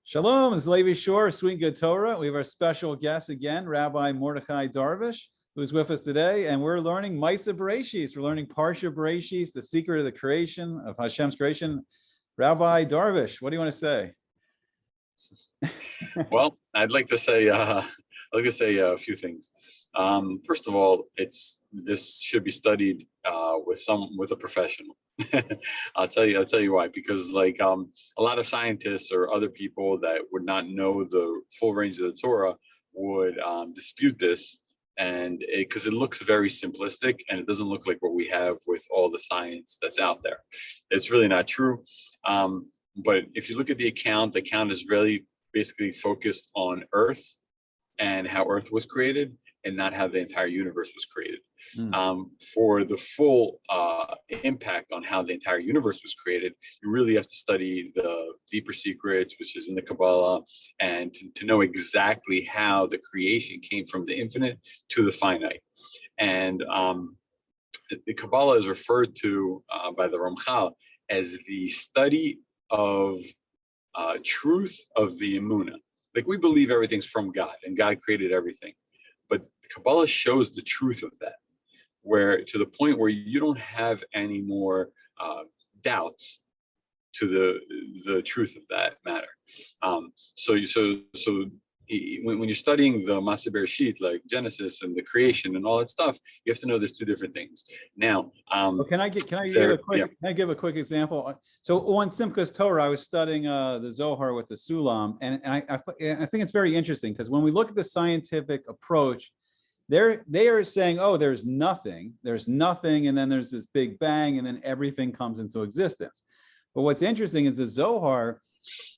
Shalom, it's Levi Shore, Sweet Good Torah. We have our special guest again, Rabbi Mordehay Darwish, who's with us today, and we're learning Maaseh Bereishit. We're learning Parsha Bereishit, the secret of the creation, of Hashem's creation. Rabbi Darwish, what do you want to say? Well, I'd like to say a few things. First of all, this should be studied with a professional. I'll tell you why. Because a lot of scientists or other people that would not know the full range of the Torah would dispute this, and because it looks very simplistic and it doesn't look like what we have with all the science that's out there. It's really not true. But if you look at the account is really basically focused on Earth and how Earth was created, and not how the entire universe was created. For the full impact on how the entire universe was created, you really have to study the deeper secrets, which is in the Kabbalah, and to know exactly how the creation came from the infinite to the finite. And the Kabbalah is referred to by the Ramchal as the study of truth of the Emunah. Like, we believe everything's from God and God created everything. But Kabbalah shows the truth of that, where to the point where you don't have any more doubts to the truth of that matter. When you're studying the Maaseh Bereishit, like Genesis and the creation and all that stuff, you have to know there's two different things. Now, can I give a quick example? So on Simchas Torah, I was studying the Zohar with the Sulam, and I think it's very interesting because when we look at the scientific approach, they are saying, oh, there's nothing, and then there's this big bang, and then everything comes into existence. But what's interesting is the Zohar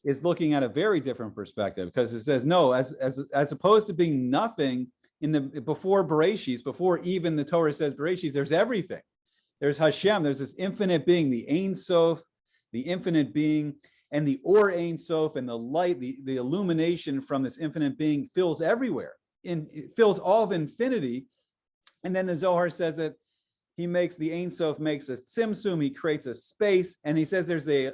is looking at a very different perspective, because it says no, as opposed to being nothing in the before Bereishit, before even the Torah says Bereishit, there's everything. There's Hashem, there's this infinite being, the Ein Sof, the infinite being, and the Or Ein Sof, and the light, the illumination from this infinite being fills everywhere, it fills all of infinity. And then the Zohar says that he makes the Ein Sof, makes a tzimtzum, he creates a space, and he says there's a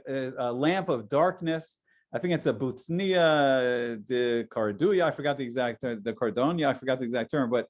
lamp of darkness. I think it's a butznia de carduya, I forgot the exact term, the cardonia, I forgot the exact term, but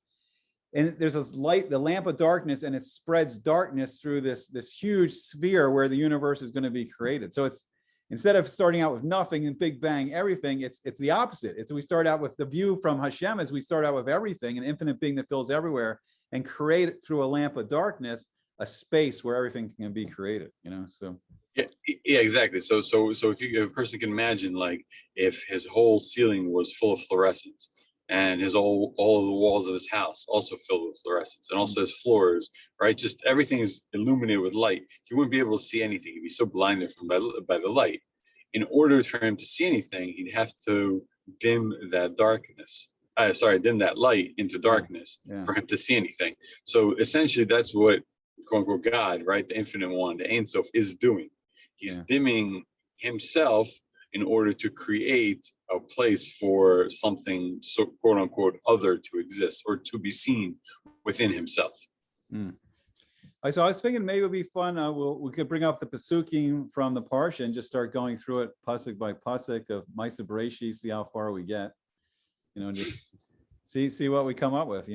and there's this light, the lamp of darkness, and it spreads darkness through this huge sphere where the universe is going to be created. So it's, instead of starting out with nothing and big bang everything, it's the opposite. We start out with the view from Hashem, as we start out with everything, an infinite being that fills everywhere, and create through a lamp of darkness a space where everything can be created. So yeah, exactly. So if a person can imagine, like, if his whole ceiling was full of fluorescence, and all of the walls of his house also filled with fluorescence, and also his floors, right? Just everything is illuminated with light. He wouldn't be able to see anything. He'd be so blinded by the light. In order for him to see anything, he'd have to dim that light into darkness for him to see anything. So essentially, that's what, quote unquote, God, right, the infinite one, the Ein Sof, is doing. He's dimming himself in order to create a place for something, so quote unquote, other to exist or to be seen within himself. So I was thinking maybe it'd be fun. We could bring up the Pesukim from the Parsha and just start going through it pasuk by pasuk of Maaseh Bereishit, see how far we get. Just see what we come up with.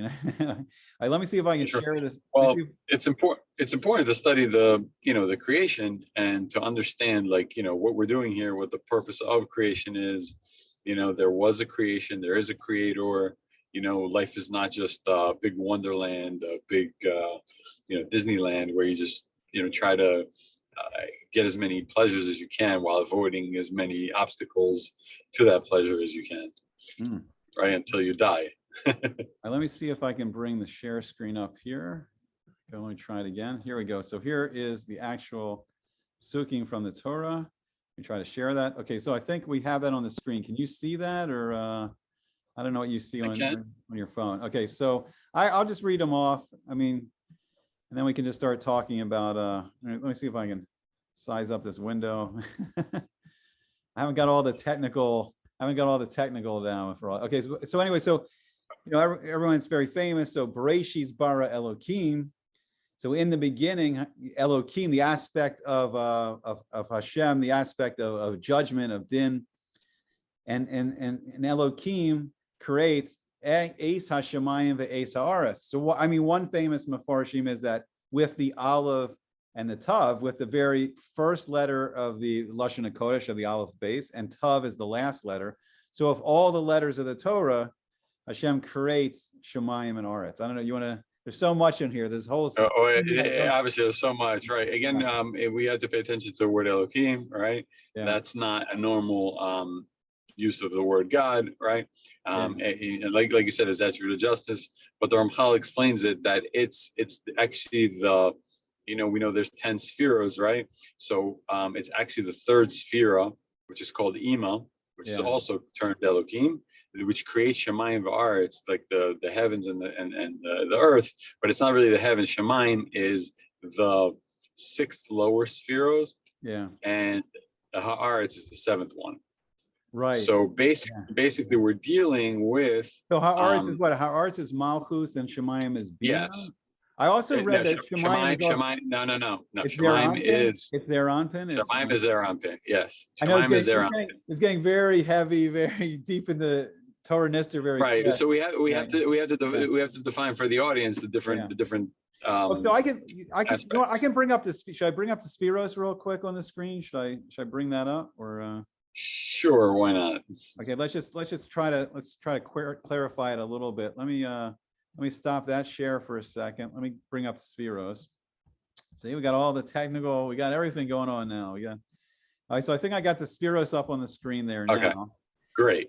Let me see if I can share this. Well, it's important to study the creation and to understand, what we're doing here, what the purpose of creation is. There was a creation, there is a creator. Life is not just a big wonderland, a big Disneyland where you just try to get as many pleasures as you can while avoiding as many obstacles to that pleasure as you can. Right, until you die. Let me see if I can bring the share screen up here. Let me try it again. Here we go. So here is the actual Pesukim from the Torah. We try to share that. Okay, so I think we have that on the screen. Can you see that, or I don't know what you see on your phone? Okay, so I'll just read them off. And then we can just start talking about. Let me see if I can size up this window. I haven't got all the technical down for all. Okay, so anyway, everyone's very famous. So Bereishit bara Elokim. So in the beginning, Elokim, the aspect of Hashem, the aspect of judgment, of din, and Elohim creates Eis Hashemayim ve'Eis Haaretz. So I mean, one famous Mefarshim is that with the Aleph and the Tav, with the very first letter of the Lashon HaKodesh of the Aleph base, and Tav is the last letter. So if all the letters of the Torah, Hashem creates Shemayim and Aretz. I don't know, you want to, there's so much in here. This whole obviously there's so much, right? Again, we have to pay attention to the word Elohim, right? Yeah. That's not a normal use of the word God, right? And like you said, it's attribute of justice. But the Ramchal explains it that it's actually the, we know there's 10 spheros, right? So it's actually the third sphera, which is called Ima, which is also termed Elohim, which creates Shemayim v'Aretz, like the heavens and the earth, but it's not really the heavens. Shemayim is the sixth lower spheros, and the Haaretz is the seventh one. Right. So basically, we're dealing with. So Haaretz is what? Haaretz is Malchus and Shemayim is Bina. Yes. I also read that Shemayim no. Shemayim is. It's their Anpin. Shemayim is their Anpin. Yes. Shemayim is their Anpin. It's getting very heavy, very deep in the Torah Nister. Very right. Fast. So we have to define for the audience the different. So I can bring up this. Should I bring up the Spheros real quick on the screen? Should I bring that up or? Sure. Why not? Okay. Let's try to clarify it a little bit. Let me stop that share for a second. Let me bring up Spheros. See, we got all the technical, we got everything going on now. All right, so I think I got the Spheros up on the screen there now. Okay. Great.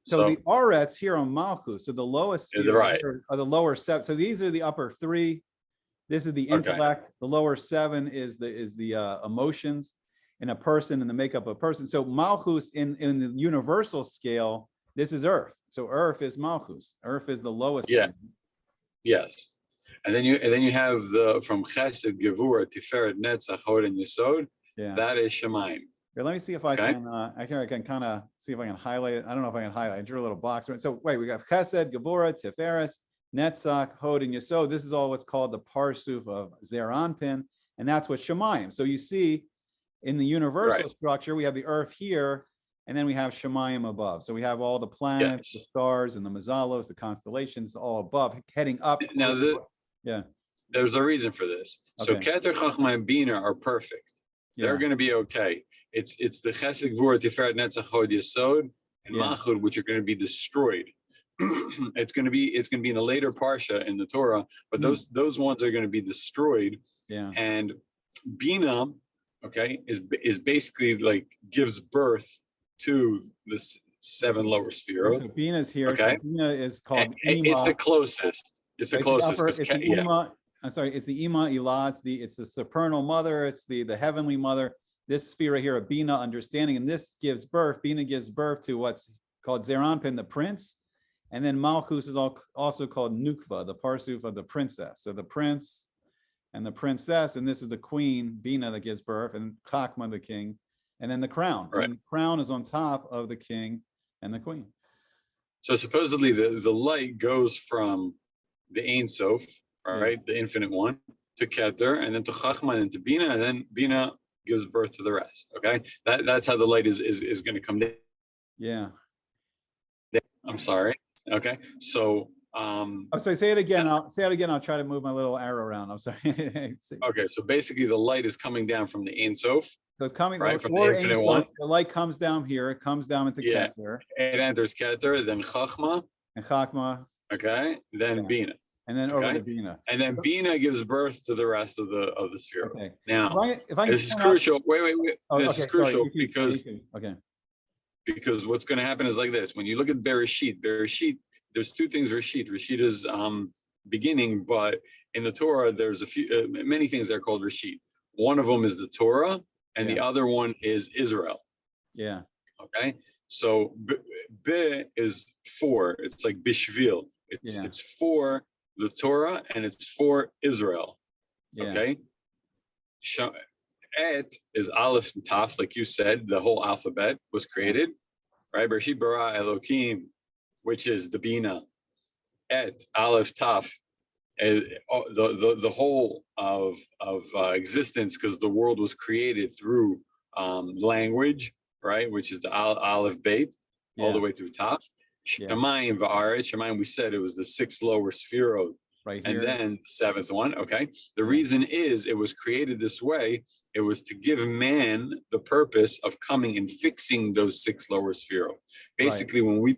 So the Aretz here on Malchus, so the lowest sphere are the lower seven. So these are the upper three. This is the intellect. The lower seven is the emotions in a person and the makeup of a person. So Malchus in the universal scale, this is Earth. So Earth is Malchus. Earth is the lowest. Yeah. Yes. And then you have the from Chesed, Gevurah, Tiferet, Netzach, Hod, and Yesod. Yeah. That is Shemayim. Here, let me see if I can. I can kind of see if I can highlight it. I don't know if I can highlight. I drew a little box. So wait, we got Chesed, Gevurah, Tiferet, Netzach, Hod, and Yesod. This is all what's called the Parsuf of Zer Anpin, and that's what Shemayim. So you see, in the universal structure, we have the Earth here. And then we have Shemayim above. So we have all the planets, the stars, and the Mazalos, the constellations, all above, heading up. Now, there's a reason for this. So Keter, Chachma, and Bina are perfect. They're going to be okay. It's the Chesed, Gvurah, Tiferet, Netzach, Hod, Yesod, and Malchut, which are going to be destroyed. It's going to be in a later parsha in the Torah, but those ones are going to be destroyed. Yeah. And Bina, is basically like gives birth to the seven lower spheres. So Bina is here. Okay. So Bina is called Ima. It's the closest. It's the closest. It's the Ima. I'm sorry. It's the Ima Ilah. It's the supernal mother. It's the heavenly mother. This sphere here, a Bina understanding, and this gives birth. Bina gives birth to what's called Zer Anpin, the prince, and then Malchus is also called Nukva, the parsuf of the princess. So the prince and the princess, and this is the queen Bina that gives birth, and Chachma the king. And then the crown. Right. And the crown is on top of the king and the queen. So supposedly the light goes from the Ein Sof, the infinite one, to Keter, and then to Chachma, and to Bina, and then Bina gives birth to the rest. Okay, that's how the light is going to come down. Yeah. I'm sorry. Okay, so. Sorry. Say it again. I'll try to move my little arrow around. I'm sorry. Okay, so basically the light is coming down from the Ein Sof. So it's coming from the infinite one. The light comes down here. It comes down into Keter. It enters Keter, then Chachma. And Chachma. Okay. Then Bina. And then over to Bina. And then Bina gives birth to the rest of the sphere. Okay. Now, this is crucial. Wait. This is crucial because what's going to happen is like this. When you look at Bereishit, there's two things. Reshit is beginning, but in the Torah, there's many things that are called Reshit. One of them is the Torah, and the other one is Israel. Yeah. Okay. So B is for. It's like Bishvil. It's for the Torah and it's for Israel. Yeah. Okay. Et is Aleph and Taf, like you said. The whole alphabet was created, right? Bereshit bara Elohim, which is the Bina. Et Aleph Taf. The whole of existence, because the world was created through language, right? Which is the Aleph Beit, all the way through Tav. Shemayim va'aretz. Shemayim, we said it was the 6 lower sphirot. Right here. And then the 7th one, okay. The reason is it was created this way. It was to give man the purpose of coming and fixing those 6 lower sphirot. Basically, when we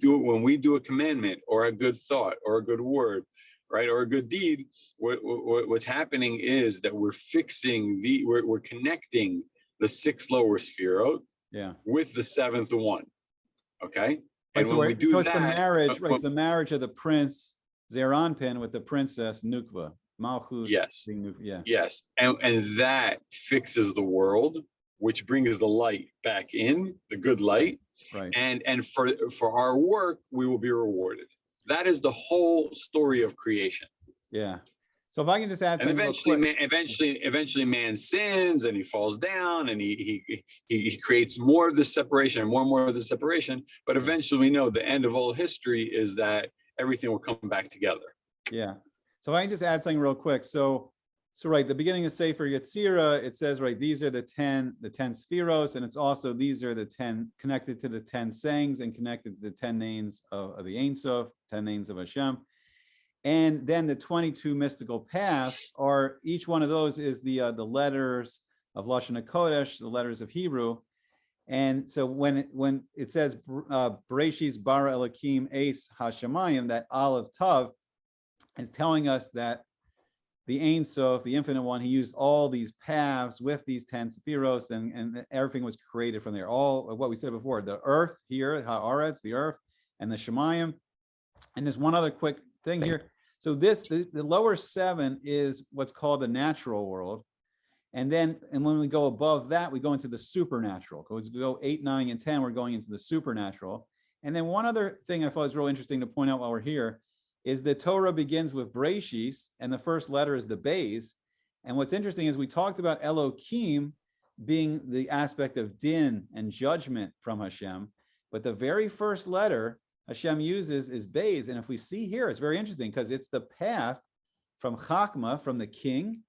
do a commandment or a good thought or a good word, right, or a good deed, what's happening is that we're fixing we're connecting the 6 lower sphirot with the 7th one, okay. And when we do that, the marriage, right? It's the marriage of the prince Zeranpin with the princess Nukva, Malchus. Yes. Yeah. Yes. And that fixes the world, which brings the light back in, the good light. Right. And for our work, we will be rewarded. That is the whole story of creation. Yeah. So if I can just add something. And eventually man sins and he falls down and he creates more of this separation and more of this separation. But eventually we know the end of all history is that everything will come back together. Yeah. So if I can just add something real quick. So right, the beginning of Sefer Yetzirah, it says, right, these are the 10 spheros, and it's also, these are the 10 connected to the 10 sayings and connected to the 10 names of the Ein Sof, 10 names of Hashem. And then the 22 mystical paths are, each one of those is the letters of Lashon HaKodesh, the letters of Hebrew. And so when it says Bereishit bara Elokim Eis Hashemayim, that Aleph Tav is telling us that the Ein Sof, the Infinite One, he used all these paths with these 10 sephiros, and everything was created from there. All what we said before, the earth here, Haaretz, the earth, and the Shemayim. And there's one other quick thing here. So the lower 7 is what's called the natural world. And when we go above that, we go into the supernatural. Because we go 8, 9, and 10, we're going into the supernatural. And then one other thing I thought was real interesting to point out while we're here is the Torah begins with Bereishit, and the first letter is the Beis. And what's interesting is we talked about Elokim being the aspect of din and judgment from Hashem, but the very first letter Hashem uses is Beis. And if we see here, it's very interesting because it's the path from Chachma, from the king,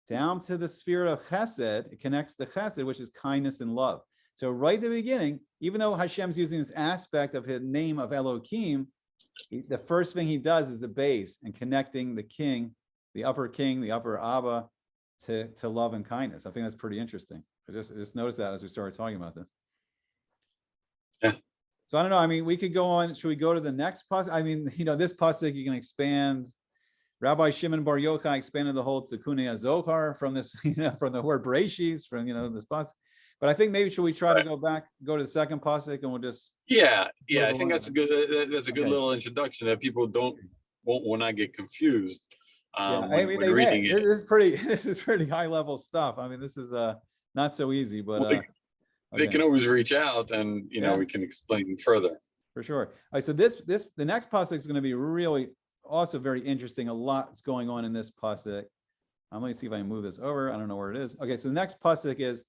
down to the sphere of Chesed. It connects to Chesed, which is kindness and love. So right at the beginning, even though Hashem's using this aspect of his name of Elokim, the first thing he does is the Beis and connecting the king, the upper Abba, to love and kindness. I think that's pretty interesting. I just noticed that as we started talking about this. Yeah. So I don't know. I mean, we could go on. Should we go to the next pasuk? I mean, this pasuk you can expand. Rabbi Shimon Bar Yochai expanded the whole Tikkun Zohar from this, from the word Bereishit, from this pasuk. But I think maybe should we try to go to the second pasuk, and we'll just. Yeah. I think that's a good little introduction that people will not get confused. When reading it. This is pretty high level stuff. I mean, this is not so easy, but they can always reach out, and we can explain further. For sure. All right, so the next pasuk is going to be really also very interesting. A lot's going on in this pasuk. Let me see if I can move this over. I don't know where it is. Okay, so the next pasuk is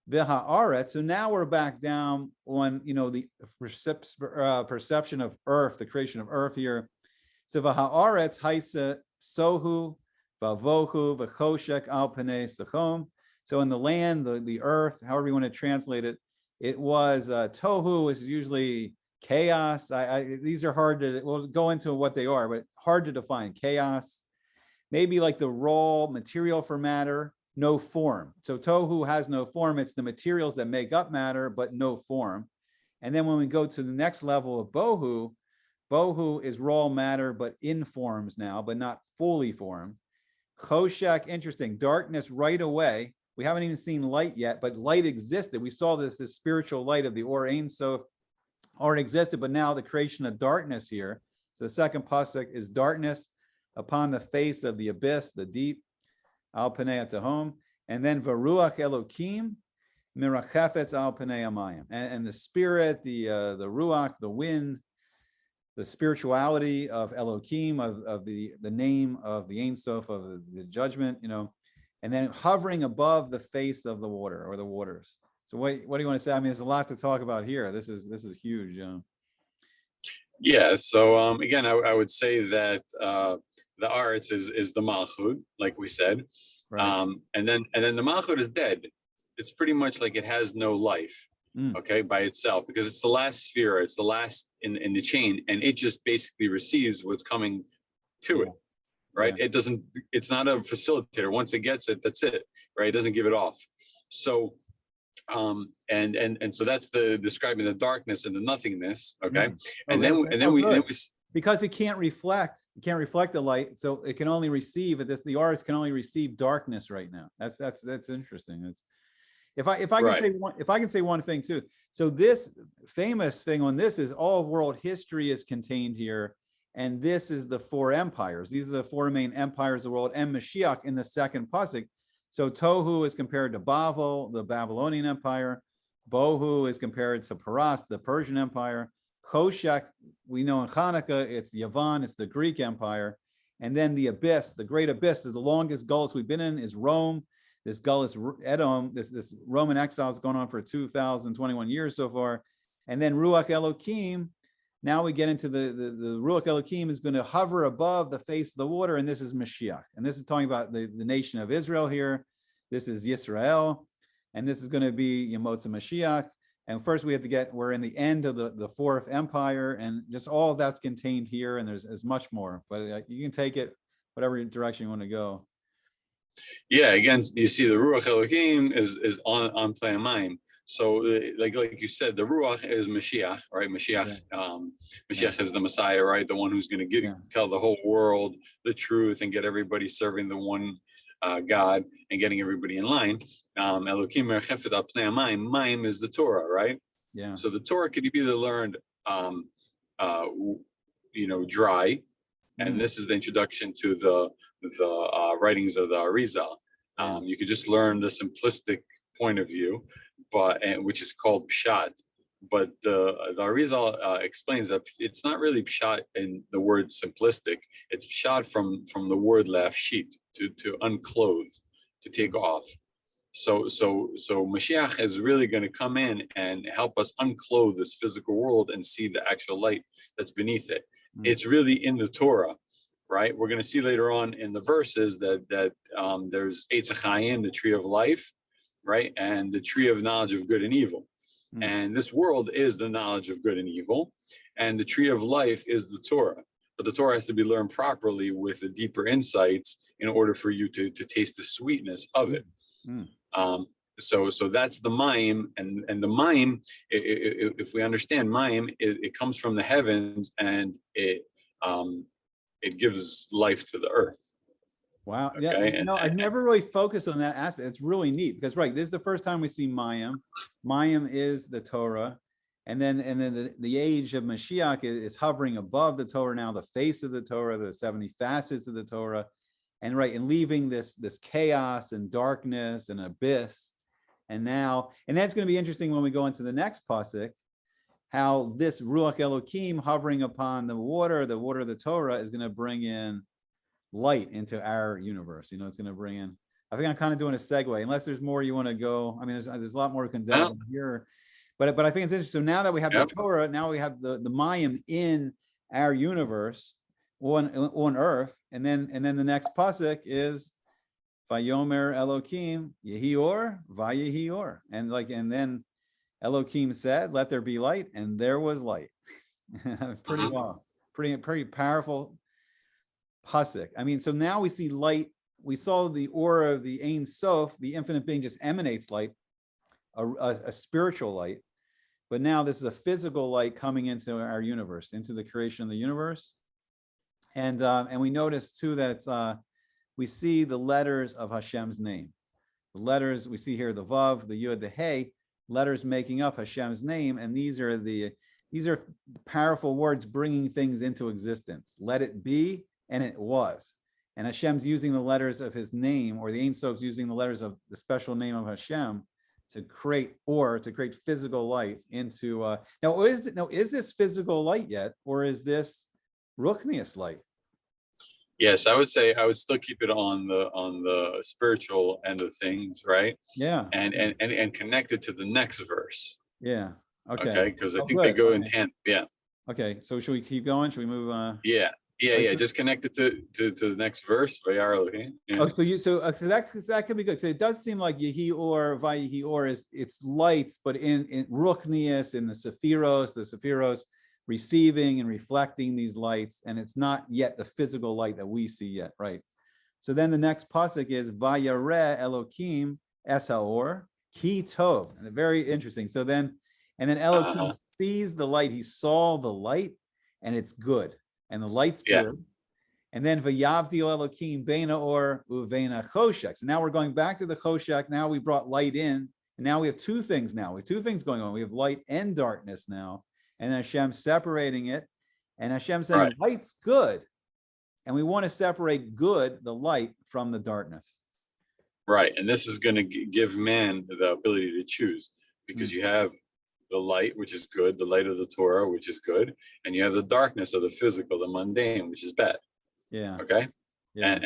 V'ha'aretz. So now we're back down on the perception of earth, the creation of earth here. So V'ha'aretz haisa sohu v'avohu v'choshek al panei sechom. So in the land, the earth, however you want to translate it, it was tohu, is usually chaos. These are hard to, we'll go into what they are, but hard to define. Chaos, maybe like the raw material for matter, no form. So tohu has no form. It's the materials that make up matter, but no form. And then when we go to the next level of bohu, bohu is raw matter, but in forms now, but not fully formed. Choshek, interesting, darkness right away. We haven't even seen light yet, but light existed. We saw this spiritual light of the Or Ein Sof, or it existed, but now the creation of darkness here. So the second pasuk is darkness upon the face of the abyss, the deep, al panei atahom, and then varuach elokim mirachefetz al panei amayim, and the spirit, the ruach, the wind, the spirituality of Elokim, of the name of the Ein Sof, of the judgment, and then hovering above the face of the water or the waters. So what do you want to say? I mean, there's a lot to talk about here. This is huge. Yeah. So again, I would say that the Aretz is the Malchut, like we said, right. and then the Malchut is dead. It's pretty much like it has no life. okay, by itself, because it's the last sphere, it's the last in the chain, and it just basically receives what's coming to it, right? It doesn't, it's not a facilitator. Once it gets it, that's it, right? It doesn't give it off. So and so that's the describing the darkness and the nothingness, okay? And then we because it can't reflect the light, so it can only receive it. The artist can only receive darkness right now. That's interesting. It's if I can say one thing too. So this famous thing on this is all world history is contained here, and this is the four empires. These are the four main empires of the world, and Mashiach in the second pasuk. So Tohu is compared to Bavel, the Babylonian Empire. Bohu is compared to Paras, the Persian Empire. Koshak, we know in Hanukkah, it's Yavan, it's the Greek Empire. And then the abyss, the great abyss, is the longest gulls we've been in, is Rome. This gull is Edom. This Roman exile is going on for 2021 years so far. And then Ruach Elohim. Now we get into the Ruach Elohim is going to hover above the face of the water, and this is Mashiach. And this is talking about the nation of Israel here. This is Yisrael, and this is going to be Yemotza Mashiach. And first we have to we're in the end of the fourth empire, and just all of that's contained here, and there's much more. But you can take it whatever direction you want to go. Yeah, again, you see the Ruach Elohim is on Ple'amayim. So, like you said, the Ruach is Mashiach, right? Mashiach, Mashiach is the Messiah, right? The one who's going to tell the whole world the truth and get everybody serving the one God and getting everybody in line. Elohim merchefet al pnei hamayim. Mayim is the Torah, right? Yeah. So the Torah could be either learned, dry, and this is the introduction to the writings of the Arizal. You could just learn the simplistic point of view, which is called pshat. But the Arizal explains that it's not really pshat in the word simplistic. It's pshat from the word lafshit, to unclothe, to take off. So Mashiach is really going to come in and help us unclothe this physical world and see the actual light that's beneath it. It's really in the Torah, right? We're going to see later on in the verses that there's Eitz HaChaim, the tree of life, right, and the tree of knowledge of good and evil. And this world is the knowledge of good and evil, and the tree of life is the Torah. But the Torah has to be learned properly with the deeper insights in order for you to taste the sweetness of it. So that's the Mayim, and the Mayim, if we understand Mayim, it comes from the heavens, and it gives life to the earth. Wow. Okay. Yeah. I never really focused on that aspect. It's really neat because, this is the first time we see Mayim. Mayim is the Torah. And then the age of Mashiach is hovering above the Torah now, the face of the Torah, the 70 facets of the Torah. And leaving this chaos and darkness and abyss. And that's going to be interesting when we go into the next pasuk, how this Ruach Elohim hovering upon the water of the Torah is going to bring in light into our universe. It's going to bring in, I think I'm kind of doing a segue, unless there's more you want to go. I mean, there's a lot more we can delve here, but I think it's interesting. So now that we have the Torah, now we have the Mayim in our universe on earth, and then the next pasuk is Vayomer Elohim Yehi Or Vayehi Or, and then Elohim said, "Let there be light," and there was light. Pretty powerful pasuk. I mean, so now we see light. We saw the aura of the Ein Sof, the infinite being, just emanates light, a spiritual light. But now this is a physical light coming into our universe, into the creation of the universe. And we notice too that we see the letters of Hashem's name. The letters we see here, the Vav, the Yud, the Hey, letters making up Hashem's name, and these are powerful words bringing things into existence. Let it be, and it was. And Hashem's using the letters of his name, or the Ein Sof's using the letters of the special name of Hashem to create physical light into. Now is this physical light yet, or is this Ruchnius light? Yes, I would still keep it on the spiritual end of things, right? Yeah. And connect it to the next verse. Yeah. Okay. Okay, because I think they go in tandem. Yeah. Okay, so should we keep going? Should we move on? Yeah. Yeah. Just connect it to the next verse. Yeah. Oh, so that could be good. So it does seem like Yehi Or, Vayehi Or it's lights, but in Ruchnius, in the Sephiros receiving and reflecting these lights, and it's not yet the physical light that we see yet, right? So then the next pasuk is Vayareh Elokim Es Haor Ki Tov. Very interesting. So then Elokim sees the light. He saw the light, and it's good, and the light's good. And then Vayavdi Elokim Beina Or Uveina Choshek. So now we're going back to the Choshek. Now we brought light in, and now we have two things. Now we have two things going on. We have light and darkness now, and Hashem separating it, and Hashem saying light's good, and we want to separate good, the light, from the darkness. Right, and this is going to give man the ability to choose, because you have the light, which is good, the light of the Torah, which is good, and you have the darkness of the physical, the mundane, which is bad. Yeah. Okay. Yeah.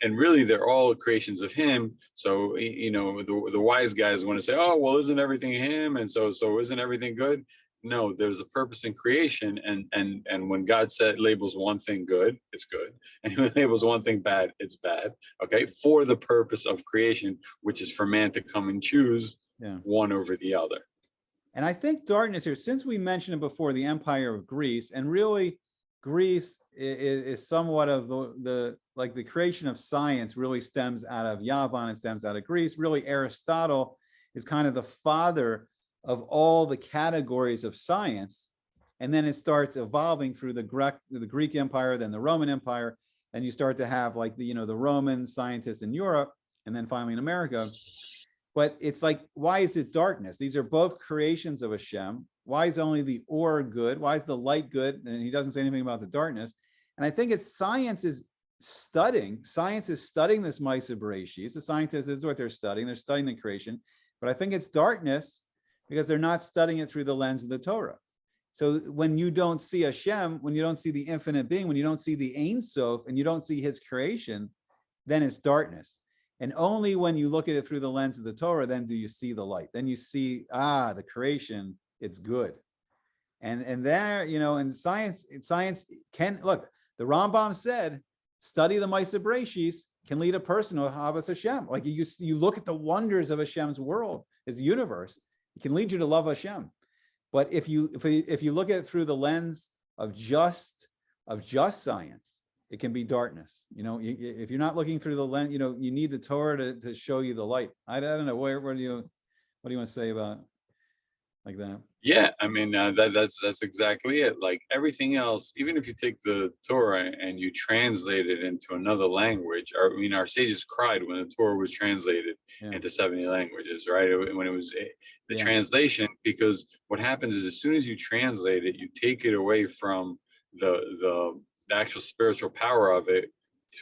And really, they're all creations of Him. So the wise guys want to say, "Oh, well, isn't everything Him? And so isn't everything good?" No, there's a purpose in creation, and when God labels one thing good, it's good, and when he labels one thing bad, it's bad. Okay, for the purpose of creation, which is for man to come and choose one over the other. And I think darkness here, since we mentioned it before, the Empire of Greece, and really Greece is somewhat of the creation of science really stems out of Yavon and stems out of Greece. Really, Aristotle is kind of the father of all the categories of science, and then it starts evolving through the Greek Empire, then the Roman Empire, and you start to have the Roman scientists in Europe, and then finally in America. But it's like, why is it darkness? These are both creations of Hashem. Why is only the or good? Why is the light good? And he doesn't say anything about the darkness. And I think science is studying this Maaseh Bereishit. The scientists, this is what they're studying. They're studying the creation. But I think it's darkness because they're not studying it through the lens of the Torah. So when you don't see Hashem, when you don't see the infinite being, when you don't see the Ein Sof, and you don't see his creation, then it's darkness. And only when you look at it through the lens of the Torah, then do you see the light. Then you see, the creation, it's good. And there, and science can, look, the Rambam said, study the Maaseh Bereishit can lead a person to Ahavas Hashem. Like you look at the wonders of Hashem's world, his universe, it can lead you to love Hashem. But if you look at it through the lens of just science, it can be darkness. If you're not looking through the lens, you need the Torah to show you the light. I don't know. What do you want to say about like that? Yeah, I mean that's exactly it. Like everything else, even if you take the Torah and you translate it into another language, our sages cried when the Torah was translated into 70 languages, right? When it was the translation, because what happens is as soon as you translate it, you take it away from the actual spiritual power of it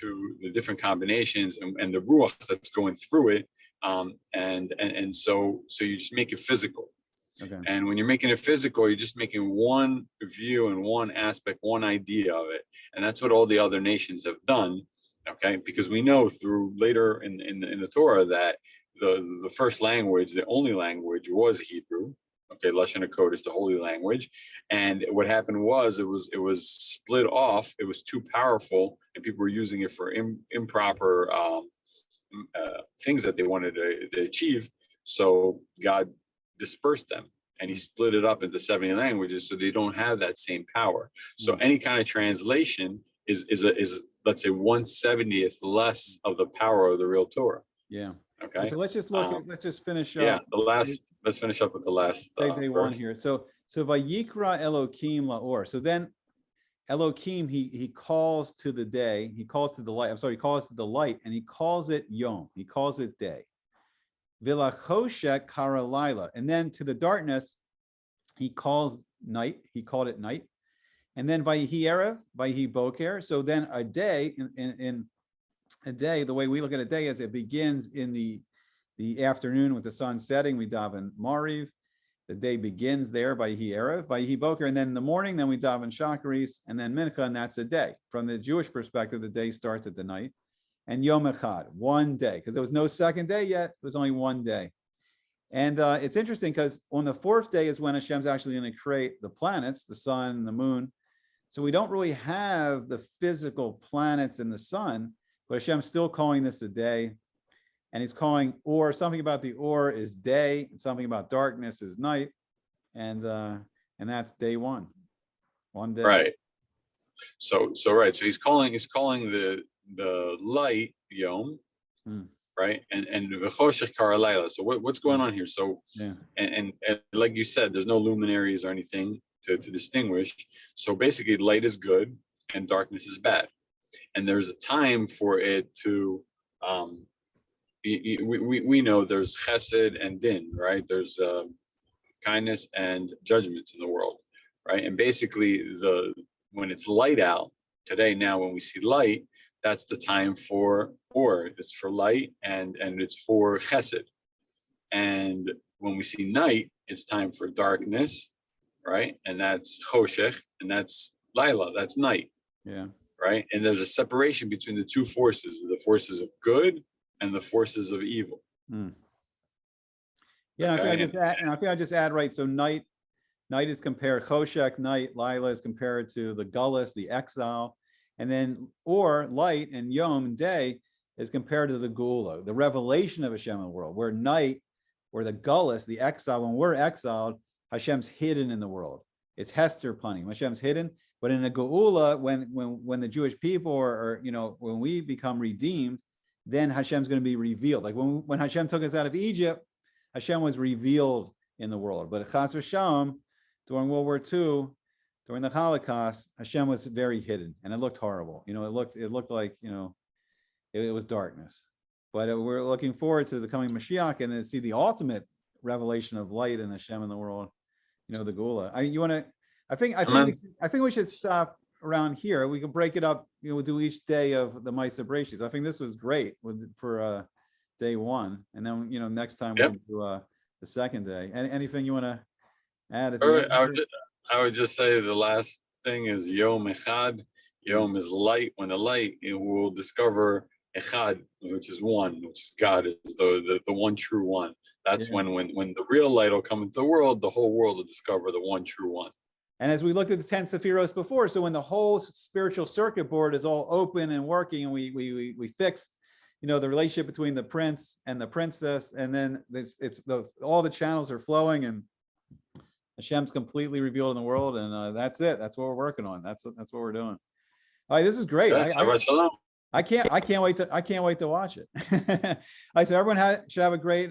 to the different combinations and the ruach that's going through it, and so you just make it physical. Okay. And when you're making it physical, you're just making one view and one aspect, one idea of it. And that's what all the other nations have done, okay? Because we know through later in the Torah that the first language, the only language was Hebrew, okay? Lashon HaKodesh, the holy language. And what happened was it was split off. It was too powerful, and people were using it for improper things that they wanted to achieve. So God dispersed them, and he split it up into 70 languages, so they don't have that same power. So any kind of translation is let's say 1/70th less of the power of the real Torah. Yeah. Okay. So let's just finish up. Yeah. Let's finish up with the last day one here. So Vayikra Elokim Laor. So then Elokim, he calls to the day. He calls to the light. He calls to the light, and he calls it Yom. He calls it day. Vilachoshek kara laila, and then to the darkness, he calls night. He called it night, and then vayihi erev, vayihi boker. So then a day, in a day, the way we look at a day is it begins in the afternoon with the sun setting. We daven Mariv. The day begins there by vayihi erev, vayihi boker, and then in the morning, then we daven Shacharis, and then Mincha, and that's a day. From the Jewish perspective, the day starts at the night. And Yom Echad, one day, because there was no second day yet. It was only one day. And it's interesting because on the fourth day is when Hashem's actually going to create the planets, the sun, the moon, So we don't really have the physical planets in the sun, but Hashem's still calling this a day. And he's calling or something about the or is day, and something about darkness is night. And that's day one day. Right. So right. So he's calling the light Yom, right? And v'choshech kara layla. So what's going on here? So and like you said, there's no luminaries or anything to distinguish. So basically, light is good and darkness is bad, and there's a time for it to. We know there's chesed and din, right? There's kindness and judgments in the world, right? And basically, when it's light out today, now when we see light, that's the time for or. It's for light and it's for chesed. And when we see night, it's time for darkness, right? And that's choshech, and that's laila, that's night. Yeah. Right. And there's a separation between the two forces, the forces of good and the forces of evil. Yeah, okay. I think I just add, right, so night is compared, choshech, night, Lila is compared to the gullus, the exile, and then or light and yom, day, is compared to the geula, the revelation of Hashem in the world, where night, or the gullus, the exile, when we're exiled, Hashem's hidden in the world. It's Hester Panim, Hashem's hidden, but in the geula, when the Jewish people or when we become redeemed, then Hashem's going to be revealed. Like when Hashem took us out of Egypt, Hashem was revealed in the world. But Chas v'Shalom, during World War II, during the Holocaust, Hashem was very hidden, and it looked horrible. It looked like it was darkness. But we're looking forward to the coming Mashiach and then see the ultimate revelation of light and Hashem in the world. The Geula. I think we should stop around here. We can break it up. We'll do each day of the Maaseh Bereishit. I think this was great for day one, and then next time we'll do the second day. Anything you want to add? At the end? I would just say the last thing is Yom Echad. Yom is light. When the light, it will discover Echad, which is one, which is God, is the one true one. That's when the real light will come into the world, the whole world will discover the one true one. And as we looked at the 10 Sephiros before, so when the whole spiritual circuit board is all open and working, and we fixed, the relationship between the prince and the princess, and then all the channels are flowing, and Hashem's completely revealed in the world, and that's it. That's what we're working on. That's what we're doing. All right, this is great. I can't wait to watch it. All right, so everyone should have a great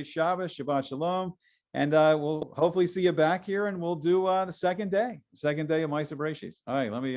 Shabbos, Shabbat Shalom. And we'll hopefully see you back here, and we'll do the second day of Maaseh Bereishit. All right, let me